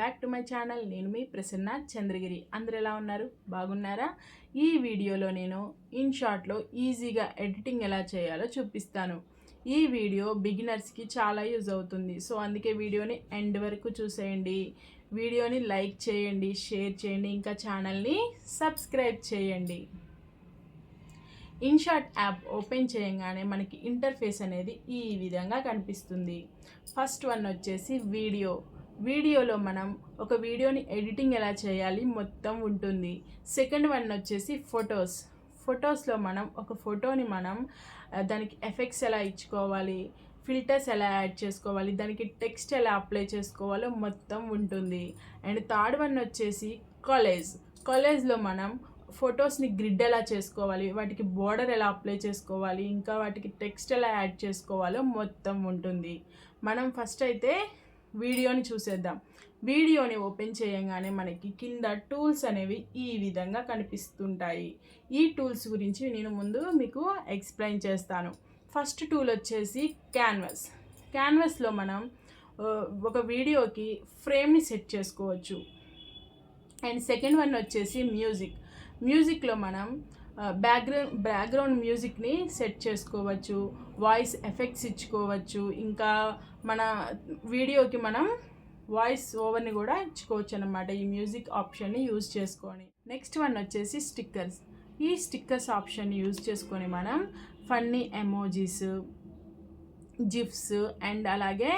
Back to my channel. నేను మీ ప్రసన్న చంద్రగిరి. అందరు ఎలా ఉన్నారు? బాగున్నారా? ఈ వీడియోలో నేను ఇన్ షార్ట్లో ఈజీగా ఎడిటింగ్ ఎలా చేయాలో చూపిస్తాను. ఈ వీడియో బిగినర్స్కి చాలా యూజ్ అవుతుంది. సో అందుకే వీడియోని ఎండ్ వరకు చూసేయండి. వీడియోని లైక్ చేయండి, షేర్ చేయండి, ఇంకా ఛానల్ని సబ్స్క్రైబ్ చేయండి. ఇన్షాట్ యాప్ ఓపెన్ చేయగానే మనకి ఇంటర్ఫేస్ అనేది ఈ విధంగా కనిపిస్తుంది. ఫస్ట్ వన్ వచ్చేసి వీడియోలో మనం ఒక వీడియోని ఎడిటింగ్ ఎలా చేయాలి మొత్తం ఉంటుంది. సెకండ్ వన్ వచ్చేసి ఫొటోస్లో మనం ఒక ఫోటోని దానికి ఎఫెక్ట్స్ ఎలా ఇచ్చుకోవాలి, ఫిల్టర్స్ ఎలా యాడ్ చేసుకోవాలి, దానికి టెక్స్ట్ ఎలా అప్లై చేసుకోవాలో మొత్తం ఉంటుంది. అండ్ థర్డ్ వన్ వచ్చేసి కాలేజ్లో మనం ఫొటోస్ని గ్రిడ్ ఎలా చేసుకోవాలి, వాటికి బోర్డర్ ఎలా అప్లై చేసుకోవాలి, ఇంకా వాటికి టెక్స్ట్ ఎలా యాడ్ చేసుకోవాలో మొత్తం ఉంటుంది. మనం ఫస్ట్ అయితే వీడియోని చూసేద్దాం. వీడియోని ఓపెన్ చేయగానే మనకి కింద టూల్స్ అనేవి ఈ విధంగా కనిపిస్తుంటాయి. ఈ టూల్స్ గురించి నేను ముందు మీకు ఎక్స్ప్లెయిన్ చేస్తాను. ఫస్ట్ టూల్ వచ్చేసి క్యాన్వాస్లో మనం ఒక వీడియోకి ఫ్రేమ్ని సెట్ చేసుకోవచ్చు. అండ్ సెకండ్ వన్ వచ్చేసి మ్యూజిక్లో మనం బ్యాక్గ్రౌండ్ మ్యూజిక్ని సెట్ చేసుకోవచ్చు, వాయిస్ ఎఫెక్ట్స్ ఇచ్చుకోవచ్చు, ఇంకా మన వీడియోకి మనం వాయిస్ ఓవర్ని కూడా ఇచ్చుకోవచ్చు అన్నమాట ఈ మ్యూజిక్ ఆప్షన్ని యూజ్ చేసుకొని. నెక్స్ట్ వన్ వచ్చేసి ఈ స్టిక్కర్స్ ఆప్షన్ యూజ్ చేసుకొని మనం ఫన్నీ ఎమోజీస్, జిఫ్స్ అండ్ అలాగే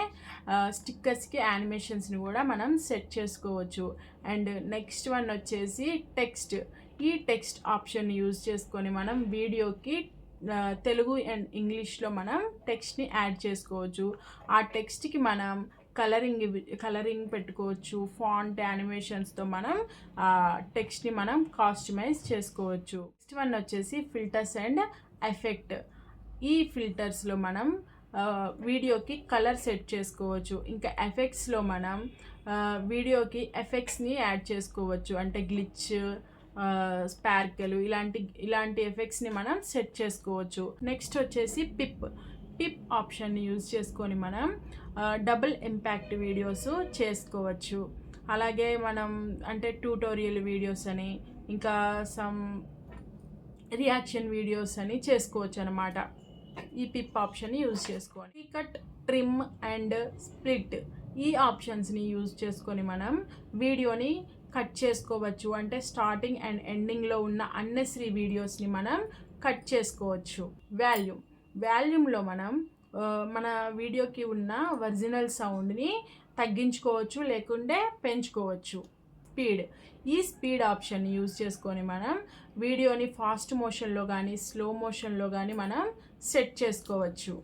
స్టిక్కర్స్కి యానిమేషన్స్ని కూడా మనం సెట్ చేసుకోవచ్చు. అండ్ నెక్స్ట్ వన్ వచ్చేసి ఈ టెక్స్ట్ ఆప్షన్ యూజ్ చేసుకొని మనం వీడియోకి తెలుగు అండ్ ఇంగ్లీష్లో మనం టెక్స్ట్ని యాడ్ చేసుకోవచ్చు. ఆ టెక్స్ట్కి మనం కలరింగ్ పెట్టుకోవచ్చు. ఫాంట్ యానిమేషన్స్తో మనం టెక్స్ట్ని మనం కాస్టమైజ్ చేసుకోవచ్చు. నెక్స్ట్ వన్ వచ్చేసి ఫిల్టర్స్ అండ్ ఎఫెక్ట్. ఈ ఫిల్టర్స్లో మనం వీడియోకి కలర్ సెట్ చేసుకోవచ్చు. ఇంకా ఎఫెక్ట్స్లో మనం వీడియోకి ఎఫెక్ట్స్ని యాడ్ చేసుకోవచ్చు. అంటే గ్లిచ్, స్పార్కిల్ ఇలాంటి ఎఫెక్ట్స్ని మనం సెట్ చేసుకోవచ్చు. నెక్స్ట్ వచ్చేసి పిప్ ఆప్షన్ని యూజ్ చేసుకొని మనం డబుల్ ఇంపాక్ట్ వీడియోస్ చేసుకోవచ్చు. అలాగే మనం అంటే ట్యూటోరియల్ వీడియోస్ అని, ఇంకా సమ్ రియాక్షన్ వీడియోస్ అని చేసుకోవచ్చు అనమాట. ఈ పిప్ ఆప్షన్ని యూజ్ చేసుకోండి. కట్, ట్రిమ్ అండ్ స్ప్లిట్ ఈ ఆప్షన్స్ని యూజ్ చేసుకొని మనం వీడియోని కట్ చేసుకోవచ్చు. అంటే స్టార్టింగ్ అండ్ ఎండింగ్లో ఉన్న అన్నెసరీ వీడియోస్ని మనం కట్ చేసుకోవచ్చు. వాల్యూమ్లో మనం మన వీడియోకి ఉన్న ఒరిజినల్ సౌండ్ని తగ్గించుకోవచ్చు, లేకుంటే పెంచుకోవచ్చు. ఈ స్పీడ్ ఆప్షన్ యూజ్ చేసుకొని మనం వీడియోని ఫాస్ట్ మోషన్లో కానీ స్లో మోషన్లో కానీ మనం సెట్ చేసుకోవచ్చు.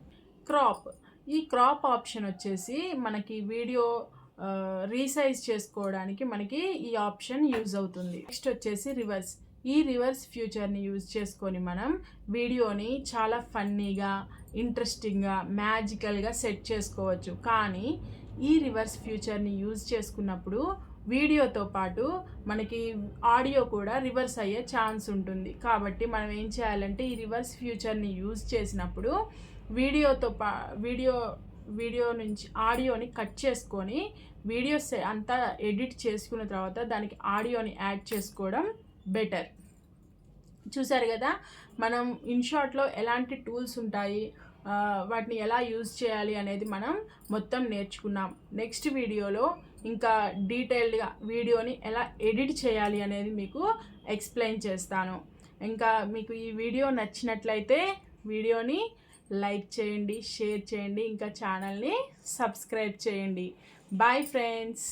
ఈ క్రాప్ ఆప్షన్ వచ్చేసి మనకి వీడియో రీసైజ్ చేసుకోవడానికి మనకి ఈ ఆప్షన్ యూజ్ అవుతుంది. నెక్స్ట్ వచ్చేసి ఈ రివర్స్ ఫ్యూచర్ని యూజ్ చేసుకొని మనం వీడియోని చాలా ఫన్నీగా, ఇంట్రెస్టింగ్గా, మ్యాజికల్గా సెట్ చేసుకోవచ్చు. కానీ ఈ రివర్స్ ఫ్యూచర్ని యూజ్ చేసుకున్నప్పుడు వీడియోతో పాటు మనకి ఆడియో కూడా రివర్స్ అయ్యే ఛాన్స్ ఉంటుంది. కాబట్టి మనం ఏం చేయాలంటే ఈ రివర్స్ ఫ్యూచర్ని యూజ్ చేసినప్పుడు వీడియో నుంచి ఆడియోని కట్ చేసుకొని వీడియోస్ అంతా ఎడిట్ చేసుకున్న తర్వాత దానికి ఆడియోని యాడ్ చేసుకోవడం బెటర్. చూసారు కదా, మనం ఇన్షార్ట్లో ఎలాంటి టూల్స్ ఉంటాయి, వాటిని ఎలా యూజ్ చేయాలి అనేది మనం మొత్తం నేర్చుకున్నాం. నెక్స్ట్ వీడియోలో ఇంకా డీటెయిల్డ్గా వీడియోని ఎలా ఎడిట్ చేయాలి అనేది మీకు ఎక్స్ప్లెయిన్ చేస్తాను. ఇంకా మీకు ఈ వీడియో నచ్చినట్లయితే వీడియోని లైక్ చేయండి, షేర్ చేయండి, ఇంకా ఛానల్ని సబ్స్క్రైబ్ చేయండి. Bye friends.